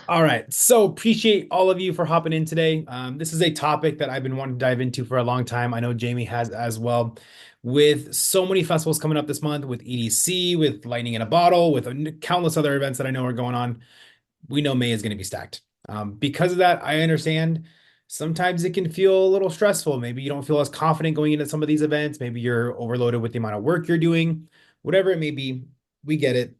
All right. So appreciate all of you for hopping in today. This is a topic that I've been wanting to dive into for a long time. I know Jamie has as well. With so many festivals coming up this month, with EDC, with Lightning in a Bottle, with countless other events that I know are going on, we know May is going to be stacked. Because of that, I understand sometimes it can feel a little stressful. Maybe you don't feel as confident going into some of these events. Maybe you're overloaded with the amount of work you're doing, whatever it may be. We get it.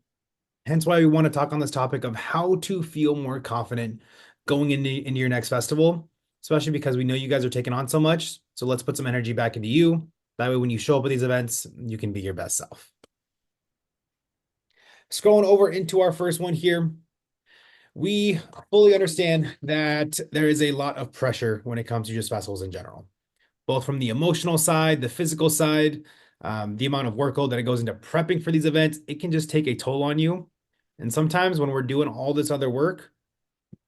Hence why we want to talk on this topic of how to feel more confident going into your next festival, especially because we know you guys are taking on so much. So let's put some energy back into you. That way, when you show up at these events, you can be your best self. Scrolling over into our first one here, we fully understand that there is a lot of pressure when it comes to just festivals in general, both from the emotional side, the physical side, the amount of workload that it goes into prepping for these events. It can just take a toll on you. And sometimes when we're doing all this other work,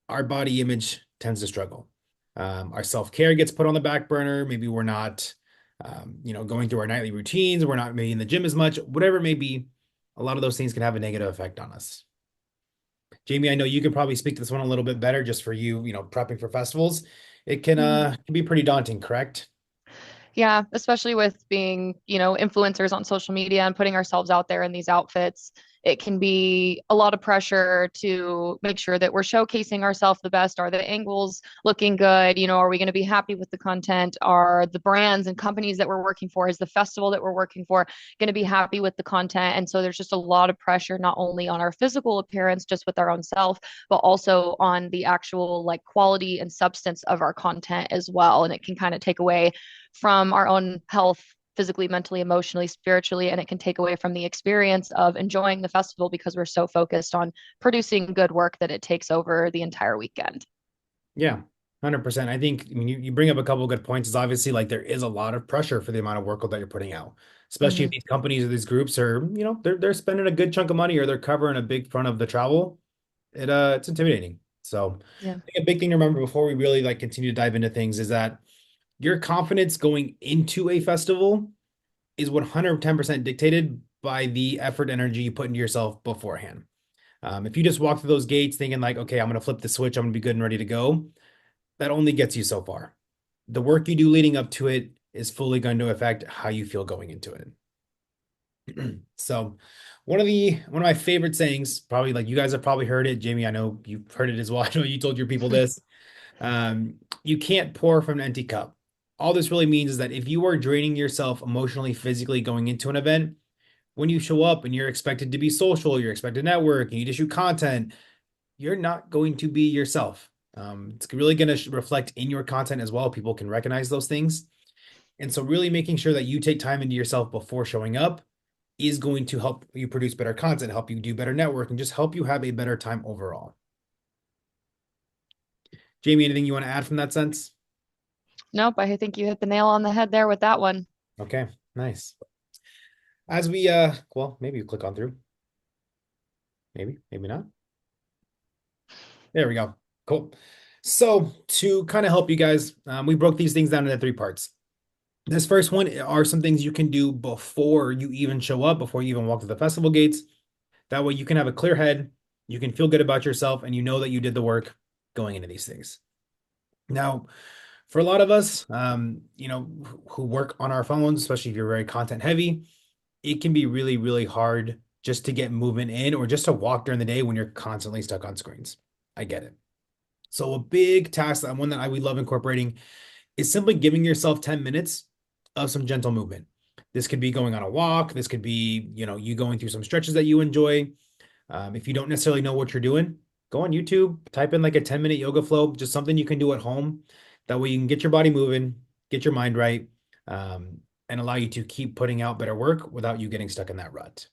our body image tends to struggle. Our self-care gets put on the back burner. Maybe we're not, going through our nightly routines. We're not maybe in the gym as much, whatever it may be. A lot of those things can have a negative effect on us. Jamie, I know you could probably speak to this one a little bit better just for you, prepping for festivals. It can be pretty daunting, correct? Yeah, especially with being, influencers on social media and putting ourselves out there in these outfits. It can be a lot of pressure to make sure that we're showcasing ourselves the best. Are the angles looking good? Are we going to be happy with the content? Are the brands and companies that we're working for, is the festival that we're working for going to be happy with the content? And so there's just a lot of pressure, not only on our physical appearance, just with our own self, but also on the actual like quality and substance of our content as well. And it can kind of take away from our own health physically, mentally, emotionally, spiritually, and it can take away from the experience of enjoying the festival because we're so focused on producing good work that it takes over the entire weekend. Yeah, 100%. I mean, you bring up a couple of good points. Is obviously like there is a lot of pressure for the amount of work that you're putting out, especially if Mm-hmm. these companies or these groups are, they're spending a good chunk of money or they're covering a big front of the travel. It's intimidating. So Yeah. I think a big thing to remember before we really like continue to dive into things is that your confidence going into a festival is 110% dictated by the effort energy you put into yourself beforehand. If you just walk through those gates thinking like, okay, I'm going to flip the switch, I'm going to be good and ready to go, that only gets you so far. The work you do leading up to it is fully going to affect how you feel going into it. So, one of my favorite sayings, probably like you guys have probably heard it, Jamie. I know you've heard it as well. I know you told your people this. You can't pour from an empty cup. All this really means is that if you are draining yourself emotionally, physically going into an event, when you show up and you're expected to be social, you're expected to network, and you just shoot content, you're not going to be yourself. It's really going to reflect in your content as well. People can recognize those things. And so, really making sure that you take time into yourself before showing up is going to help you produce better content, help you do better network, and just help you have a better time overall. Jamie, anything you want to add from that sense? Nope, I think you hit the nail on the head there with that one. Okay, nice. As well, maybe you click on through. Maybe not. There we go. Cool. So, to kind of help you guys, we broke these things down into three parts. This first one are some things you can do before you even show up, before you even walk to the festival gates. That way you can have a clear head, you can feel good about yourself, and you know that you did the work going into these things. Now, for a lot of us, who work on our phones, especially if you're very content heavy, it can be really, really hard just to get movement in or just to walk during the day when you're constantly stuck on screens. I get it. So a big task, that one that we love incorporating, is simply giving yourself 10 minutes of some gentle movement. This could be going on a walk. This could be, you going through some stretches that you enjoy. If you don't necessarily know what you're doing, go on YouTube, type in like a 10-minute yoga flow, just something you can do at home. That way you can get your body moving, get your mind right, and allow you to keep putting out better work without you getting stuck in that rut.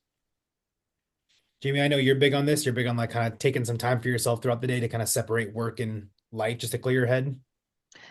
Jamie, I know you're big on this. You're big on like kind of taking some time for yourself throughout the day to kind of separate work and life just to clear your head.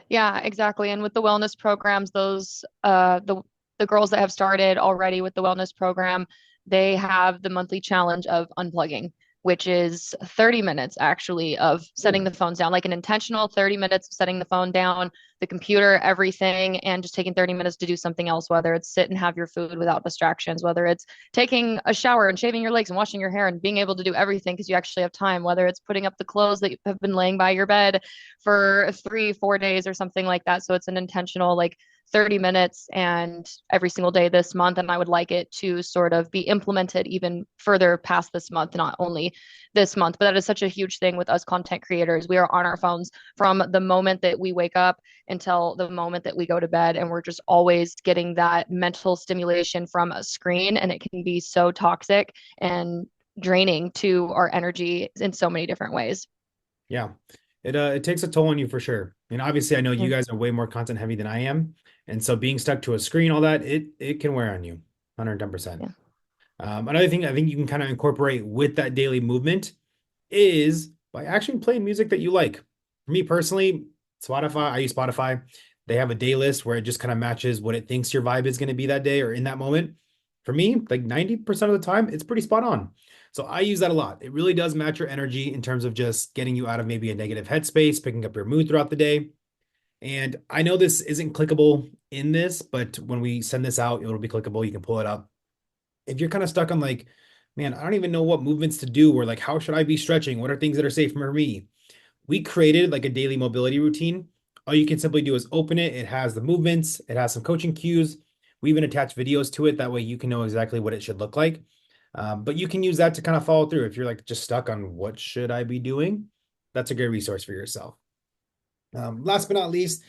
Yeah, exactly. And with the wellness programs, those the girls that have started already with the wellness program, they have the monthly challenge of unplugging, which is 30 minutes actually of setting Ooh, the phones down, like an intentional 30 minutes of setting the phone down, the computer, everything, and just taking 30 minutes to do something else, whether it's sit and have your food without distractions, whether it's taking a shower and shaving your legs and washing your hair and being able to do everything because you actually have time, whether it's putting up the clothes that have been laying by your bed for 3, 4 days or something like that. So it's an intentional, like, 30 minutes and every single day this month. And I would like it to sort of be implemented even further past this month, not only this month, but that is such a huge thing with us content creators. We are on our phones from the moment that we wake up until the moment that we go to bed. And we're just always getting that mental stimulation from a screen. And it can be so toxic and draining to our energy in so many different ways. yeah. It takes a toll on you for sure. And obviously I know you Yeah. guys are way more content heavy than I am. And so being stuck to a screen, all that, it can wear on you 110%. Yeah. Another thing I think you can kind of incorporate with that daily movement is by actually playing music that you like. For me personally, Spotify, I use Spotify. They have a day list where it just kind of matches what it thinks your vibe is going to be that day or in that moment. For me, like 90% of the time, it's pretty spot on. So I use that a lot. It really does match your energy in terms of just getting you out of maybe a negative headspace, picking up your mood throughout the day. And I know this isn't clickable in this, but when we send this out, it'll be clickable. You can pull it up. If you're kind of stuck on like, man, I don't even know what movements to do, or like, how should I be stretching? What are things that are safe for me? We created like a daily mobility routine. All you can simply do is open it. It has the movements, it has some coaching cues. We even attach videos to it. That way you can know exactly what it should look like. But you can use that to kind of follow through. If you're like just stuck on what should I be doing, that's a great resource for yourself. Last but not least,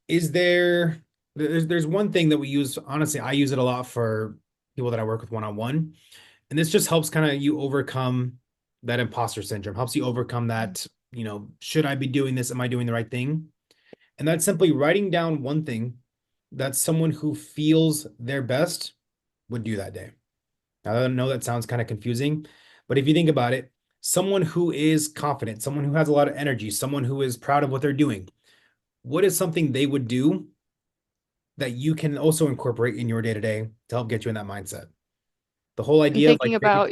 is there's one thing that we use. Honestly, I use it a lot for people that I work with one-on-one. And this just helps kind of you overcome that imposter syndrome, helps you overcome that, should I be doing this? Am I doing the right thing? And that's simply writing down one thing that someone who feels their best would do that day. Now, I know that sounds kind of confusing, but if you think about it, someone who is confident, someone who has a lot of energy, someone who is proud of what they're doing, what is something they would do that you can also incorporate in your day to day to help get you in that mindset? The whole And idea of thinking like about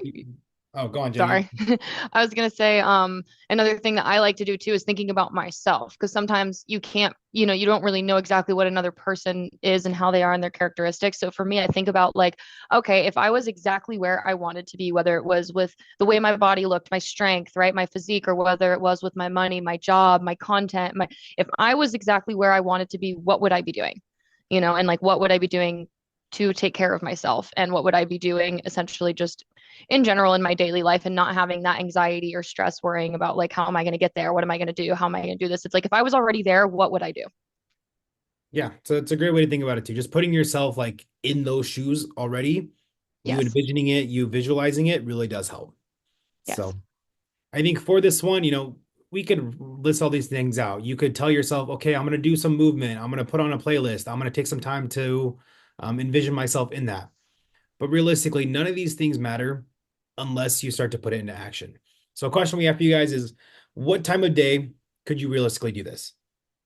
oh, go on, Jenny. Sorry. I was gonna say, another thing that I like to do too is thinking about myself, because sometimes you can't, you don't really know exactly what another person is and how they are and their characteristics. So for me, I think about like, okay, if I was exactly where I wanted to be, whether it was with the way my body looked, my strength, right, my physique, or whether it was with my money, my job, my content, if I was exactly where I wanted to be, what would I be doing? And like, what would I be doing to take care of myself? And what would I be doing essentially just in general in my daily life, and not having that anxiety or stress worrying about like, how am I going to get there? What am I going to do? How am I going to do this? It's like, if I was already there, what would I do? Yeah, so it's a great way to think about it too. Just putting yourself like in those shoes already, you Yes. envisioning it, you visualizing it really does help. Yes. So I think for this one, we could list all these things out. You could tell yourself, okay, I'm going to do some movement. I'm going to put on a playlist. I'm going to take some time to envision myself in that. But realistically, none of these things matter unless you start to put it into action. So a question we have for you guys is, what time of day could you realistically do this?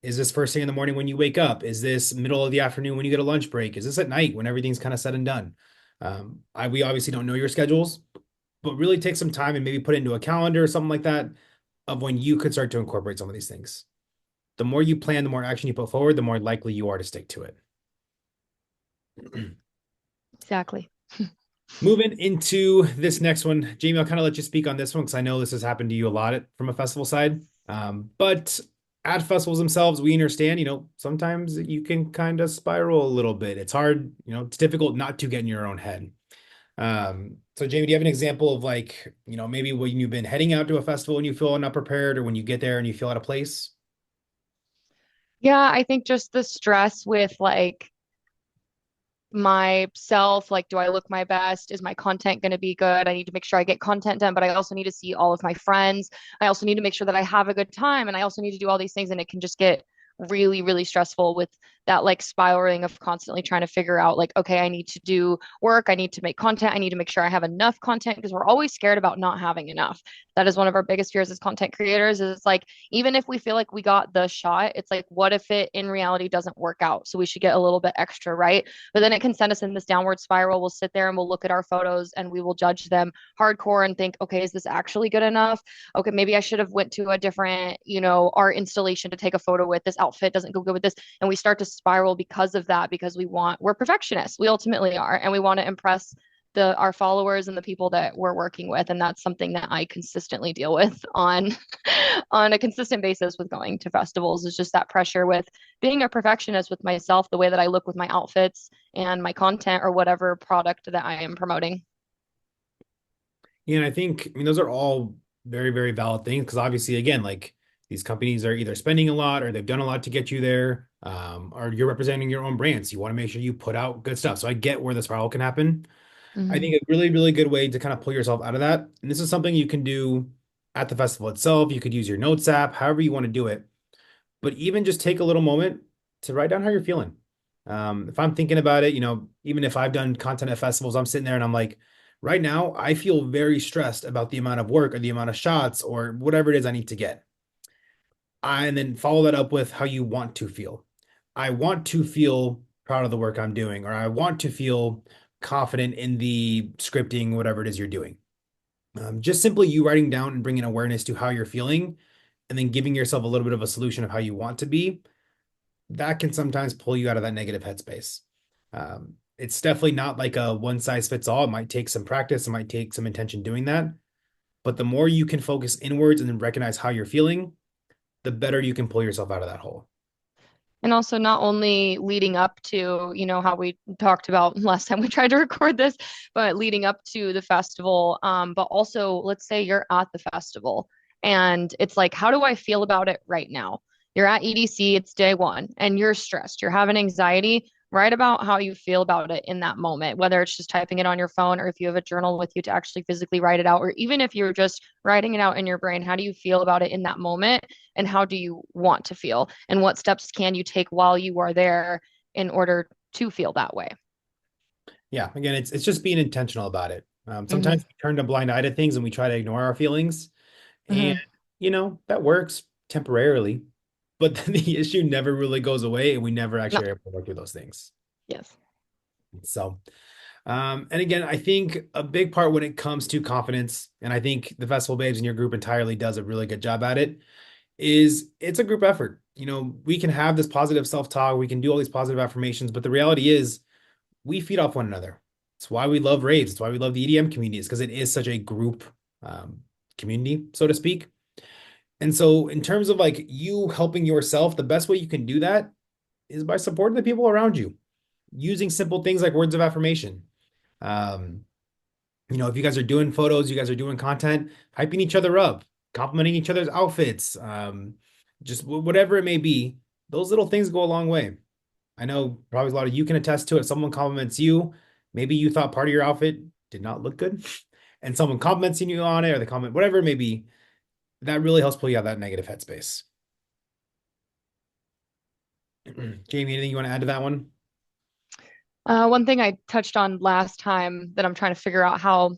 Is this first thing in the morning when you wake up? Is this middle of the afternoon when you get a lunch break? Is this at night when everything's kind of said and done? We obviously don't know your schedules, but really take some time and maybe put it into a calendar or something like that of when you could start to incorporate some of these things. The more you plan, the more action you put forward, the more likely you are to stick to it. Exactly. Moving into this next one, Jamie, I'll kind of let you speak on this one because I know this has happened to you a lot from a festival side. But at festivals themselves, we understand, sometimes you can kind of spiral a little bit. It's hard, it's difficult not to get in your own head. So Jamie, do you have an example of like, maybe when you've been heading out to a festival and you feel not prepared, or when you get there and you feel out of place? Yeah, I think just the stress with like myself, like, do I look my best? Is my content going to be good? I need to make sure I get content done, but I also need to see all of my friends. I also need to make sure that I have a good time, and I also need to do all these things, and it can just get really, really stressful with that like spiraling of constantly trying to figure out like, okay, I need to do work, I need to make content, I need to make sure I have enough content because we're always scared about not having enough. That is one of our biggest fears as content creators is it's like even if we feel like we got the shot, it's like what if it in reality doesn't work out? So we should get a little bit extra, right? But then it can send us in this downward spiral. We'll sit there and we'll look at our photos and we will judge them hardcore and think, okay, is this actually good enough? Okay, maybe I should have went to a different, art installation to take a photo with. This outfit doesn't go good with this. And we start to spiral because of that, because we're perfectionists. We ultimately are, and we want to impress our followers and the people that we're working with. And that's something that I consistently deal with on on a consistent basis with going to festivals is just that pressure with being a perfectionist with myself, the way that I look with my outfits and my content or whatever product that I am promoting. Yeah, and I think, I mean, those are all very, very valid things because obviously, again, like these companies are either spending a lot or they've done a lot to get you there, or you're representing your own brands. You want to make sure you put out good stuff. So I get where the spiral can happen. I Mm-hmm. think a really, really good way to kind of pull yourself out of that, and this is something you can do at the festival itself. You could use your notes app, however you want to do it. But even just take a little moment to write down how you're feeling. If I'm thinking about it, even if I've done content at festivals, I'm sitting there and I'm like, right now, I feel very stressed about the amount of work or the amount of shots or whatever it is I need to get. And then follow that up with how you want to feel. I want to feel proud of the work I'm doing, or I want to feel confident in the scripting, whatever it is you're doing. Just simply you writing down and bringing awareness to how you're feeling, and then giving yourself a little bit of a solution of how you want to be, that can sometimes pull you out of that negative headspace. It's definitely not like a one size fits all. It might take some practice, it might take some intention doing that. But the more you can focus inwards and then recognize how you're feeling, the better you can pull yourself out of that hole. And also not only leading up to, how we talked about last time we tried to record this, but leading up to the festival. But also, let's say you're at the festival and it's like, how do I feel about it right now? You're at EDC, it's day one, and you're stressed, you're having anxiety. Write about how you feel about it in that moment, whether it's just typing it on your phone or if you have a journal with you to actually physically write it out, or even if you're just writing it out in your brain, how do you feel about it in that moment? And how do you want to feel and what steps can you take while you are there in order to feel that way. Yeah, again, it's just being intentional about it. Mm-hmm. Sometimes we turn a blind eye to things and we try to ignore our feelings, and Mm-hmm. that works temporarily, but then the issue never really goes away, and we never No. actually are able to work through those things. Yes. So, and again, I think a big part when it comes to confidence, and I think the Festival Babes in your group entirely does a really good job at it, is it's a group effort. We can have this positive self-talk, we can do all these positive affirmations, but the reality is we feed off one another. It's why we love raves. It's why we love the EDM communities because it is such a group um, community, so to speak. And so, in terms of like you helping yourself, the best way you can do that is by supporting the people around you, using simple things like words of affirmation. Um, if you guys are doing photos, you guys are doing content, hyping each other up, complimenting each other's outfits, just whatever it may be, those little things go a long way. I know probably a lot of you can attest to it. Someone compliments you, maybe you thought part of your outfit did not look good, and someone compliments you on it, or they comment, whatever it may be, that really helps pull you out of that negative headspace. Jamie, anything you want to add to that one? One thing I touched on last time that I'm trying to figure out how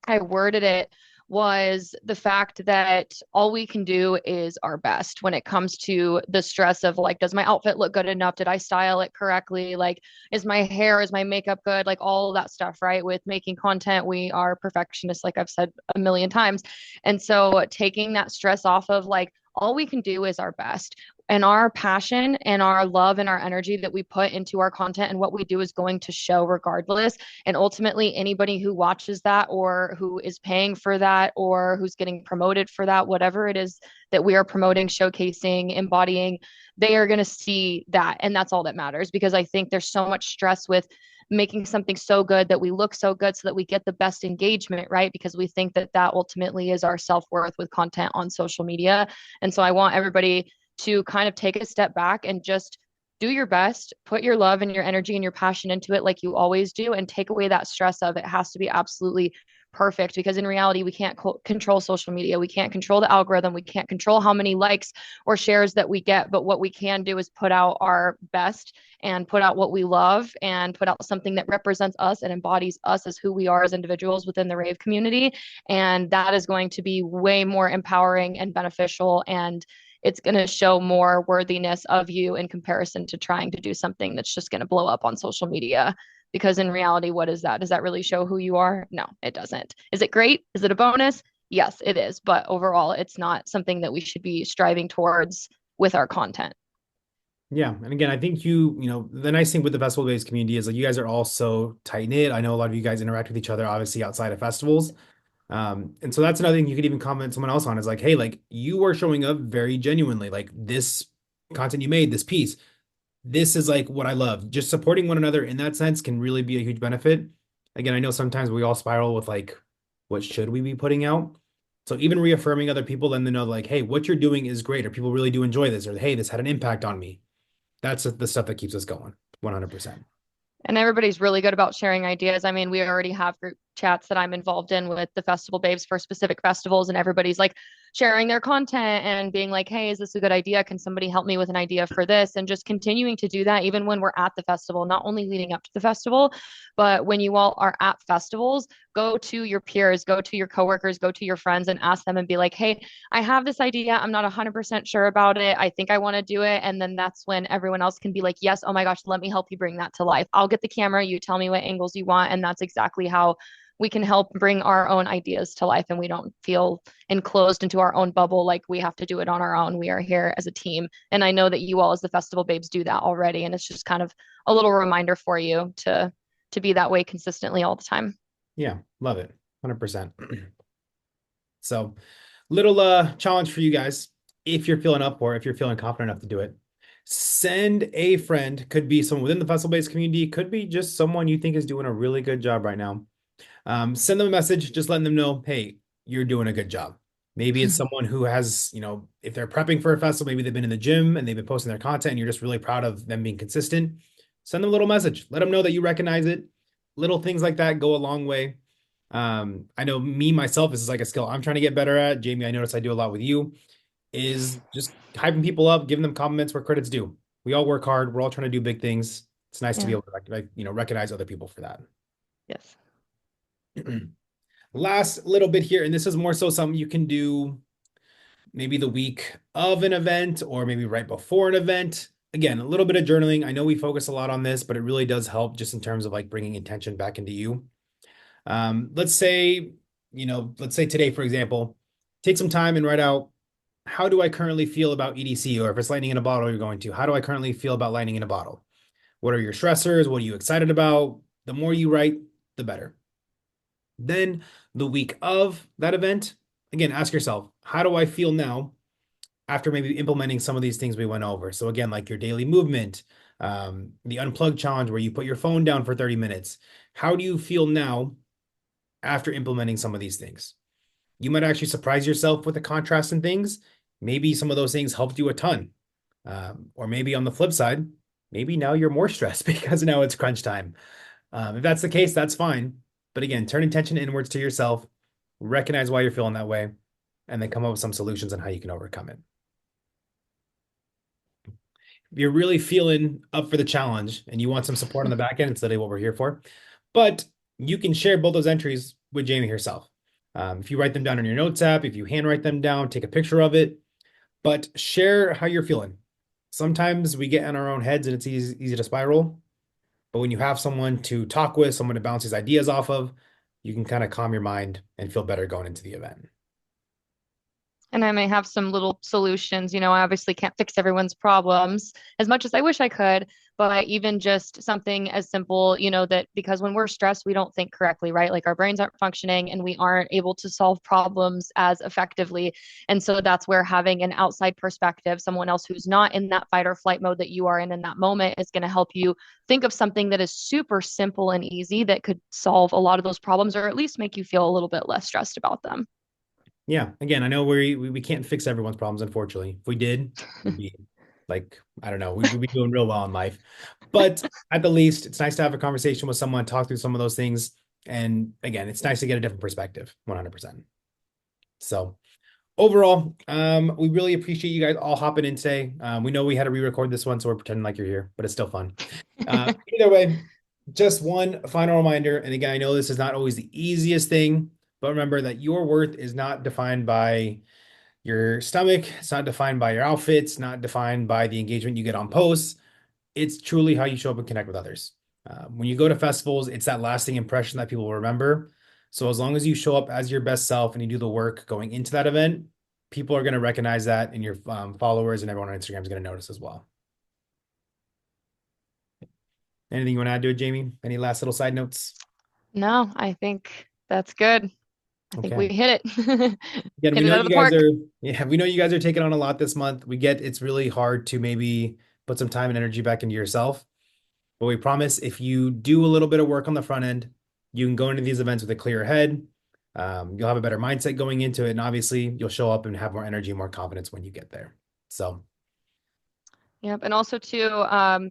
I worded it was the fact that all we can do is our best when it comes to the stress of like, does my outfit look good enough? Did I style it correctly? Like, is my hair, is my makeup good? Like, all of that stuff, right? With making content, we are perfectionists, like I've said a million times. And so taking that stress off of like, all we can do is our best. And our passion and our love and our energy that we put into our content and what we do is going to show regardless. And ultimately, anybody who watches that or who is paying for that or who's getting promoted for that, whatever it is that we are promoting, showcasing, embodying, they are going to see that. And that's all that matters because I think there's so much stress with making something so good that we look so good so that we get the best engagement, right? Because we think that that ultimately is our self-worth with content on social media. And so I want everybody to kind of take a step back and just do your best, put your love and your energy and your passion into it like you always do, and take away that stress of it has to be absolutely perfect, because in reality, we can't control social media. We can't control the algorithm. We can't control how many likes or shares that we get. But what we can do is put out our best and put out what we love and put out something that represents us and embodies us as who we are as individuals within the rave community. And that is going to be way more empowering and beneficial. And it's going to show more worthiness of you in comparison to trying to do something that's just going to blow up on social media. Because in reality, what is that? Does that really show who you are? No, it doesn't. Is it great? Is it a bonus? Yes, it is. But overall, it's not something that we should be striving towards with our content. Yeah. And again, I think the nice thing with the festival-based community is like you guys are all so tight-knit. I know a lot of you guys interact with each other, obviously outside of festivals. And so that's another thing you could even comment someone else on is like, hey, like you are showing up very genuinely. Like this content you made, this piece, this is like what I love. Just supporting one another in that sense can really be a huge benefit. Again, I know sometimes we all spiral with like, what should we be putting out? So even reaffirming other people, then they know like, hey, what you're doing is great, or people really do enjoy this, or hey, this had an impact on me. That's the stuff that keeps us going, 100%. And everybody's really good about sharing ideas. I mean, we already have group chats that I'm involved in with the festival babes for specific festivals, and everybody's like sharing their content and being like, hey, is this a good idea? Can somebody help me with an idea for this? And just continuing to do that even when we're at the festival, not only leading up to the festival, but when you all are at festivals, go to your peers, go to your coworkers, go to your friends and ask them and be like, hey, I have this idea. I'm not 100% sure about it. I think I want to do it. And then that's when everyone else can be like, yes, oh my gosh, let me help you bring that to life. I'll get the camera. You tell me what angles you want. And that's exactly how we can help bring our own ideas to life. And we don't feel enclosed into our own bubble like we have to do it on our own. We are here as a team. And I know that you all, as the festival babes, do that already. And it's just kind of a little reminder for you to be that way consistently all the time. Yeah, love it. 100%. So, little challenge for you guys. If you're feeling up or if you're feeling confident enough to do it, send a friend, could be someone within the festival-based community, could be just someone you think is doing a really good job right now. Send them a message, just letting them know, hey, you're doing a good job. Maybe it's someone who has, if they're prepping for a festival, maybe they've been in the gym and they've been posting their content and you're just really proud of them being consistent. Send them a little message. Let them know that you recognize it. Little things like that go a long way. I know me, myself, this is like a skill I'm trying to get better at. Jamie, I notice I do a lot with you, is just hyping people up, giving them compliments where credit's due. We all work hard. We're all trying to do big things. It's nice to be Yeah. able to recognize other people for that. Yes. Last little bit here, and this is more so something you can do maybe the week of an event or maybe right before an event. Again, a little bit of journaling. I know we focus a lot on this, but it really does help just in terms of like bringing intention back into you. Let's say, let's say today, for example, take some time and write out, how do I currently feel about EDC? Or if it's lightning in a bottle you're going to, how do I currently feel about lightning in a bottle? What are your stressors? What are you excited about? The more you write, the better. Then the week of that event, again, ask yourself, how do I feel now after maybe implementing some of these things we went over? So again, like your daily movement, the unplugged challenge where you put your phone down for 30 minutes. How do you feel now after implementing some of these things? You might actually surprise yourself with the contrast in things. Maybe some of those things helped you a ton. Or maybe on the flip side, maybe now you're more stressed because now it's crunch time. If that's the case, that's fine. But again, turn attention inwards to yourself, recognize why you're feeling that way, and then come up with some solutions on how you can overcome it. If you're really feeling up for the challenge and you want some support on the back end, it's literally what we're here for. But you can share both those entries with Jamie herself. If you write them down in your notes app, if you handwrite them down, take a picture of it, but share how you're feeling. Sometimes we get in our own heads and it's easy to spiral. But when you have someone to talk with, someone to bounce these ideas off of, you can kind of calm your mind and feel better going into the event. And I may have some little solutions. I obviously can't fix everyone's problems as much as I wish I could, but even just something as simple, that because when we're stressed, we don't think correctly, right? Like our brains aren't functioning and we aren't able to solve problems as effectively. And so that's where having an outside perspective, someone else who's not in that fight or flight mode that you are in that moment, is going to help you think of something that is super simple and easy that could solve a lot of those problems, or at least make you feel a little bit less stressed about them. Yeah, again, I know we can't fix everyone's problems, unfortunately. If we did, we'd be like, I don't know, we'd be doing real well in life. But at the least, it's nice to have a conversation with someone, talk through some of those things. And again, it's nice to get a different perspective, 100%. So overall, we really appreciate you guys all hopping in today. We know we had to re-record this one, so we're pretending like you're here, but it's still fun. Either way, just one final reminder. And again, I know this is not always the easiest thing, but remember that your worth is not defined by your stomach. It's not defined by your outfits, not defined by the engagement you get on posts. It's truly how you show up and connect with others. When you go to festivals, it's that lasting impression that people will remember. So as long as you show up as your best self and you do the work going into that event, people are going to recognize that, and your followers and everyone on Instagram is going to notice as well. Anything you want to add to it, Jamie? Any last little side notes? No, I think that's good. I think Okay. we hit it. Again, we Hit it know out of you the guys park. are, yeah, we know you guys are taking on a lot this month. We get it's really hard to maybe put some time and energy back into yourself. But we promise if you do a little bit of work on the front end, you can go into these events with a clear head. You'll have a better mindset going into it. And obviously, you'll show up and have more energy and more confidence when you get there. So, Yep. And also too,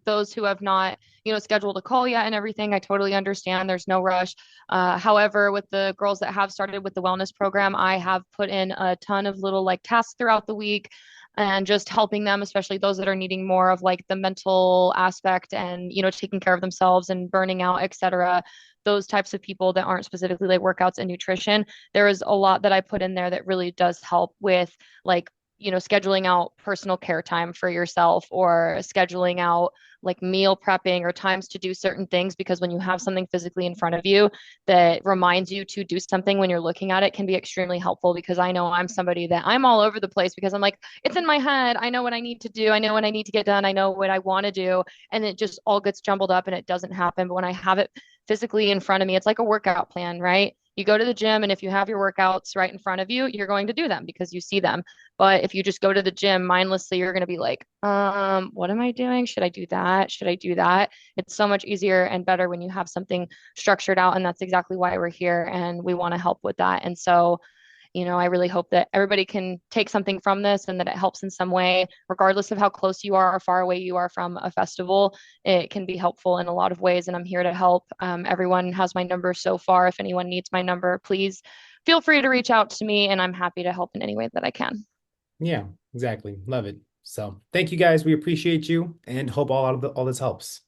those who have not, scheduled a call yet and everything, I totally understand. There's no rush. However, with the girls that have started with the wellness program, I have put in a ton of little like tasks throughout the week and just helping them, especially those that are needing more of like the mental aspect and, taking care of themselves and burning out, etc. Those types of people that aren't specifically like workouts and nutrition. There is a lot that I put in there that really does help with like scheduling out personal care time for yourself or scheduling out like meal prepping or times to do certain things because when you have something physically in front of you that reminds you to do something when you're looking at it can be extremely helpful because I know I'm somebody that I'm all over the place because I'm like it's in my head. I know what I need to do. I know what I need to get done. I know what I want to do and it just all gets jumbled up and it doesn't happen. But when I have it physically in front of me, it's like a workout plan, right? You go to the gym, and if you have your workouts right in front of you, you're going to do them because you see them. But if you just go to the gym mindlessly, you're going to be like, what am I doing? Should I do that? Should I do that? It's so much easier and better when you have something structured out. And that's exactly why we're here. And we want to help with that. And so, I really hope that everybody can take something from this and that it helps in some way, regardless of how close you are or far away you are from a festival. It can be helpful in a lot of ways, and I'm here to help. Everyone has my number so far. If anyone needs my number, please feel free to reach out to me, and I'm happy to help in any way that I can. yeah, exactly. Love it. So, thank you guys. We appreciate you and hope all this helps.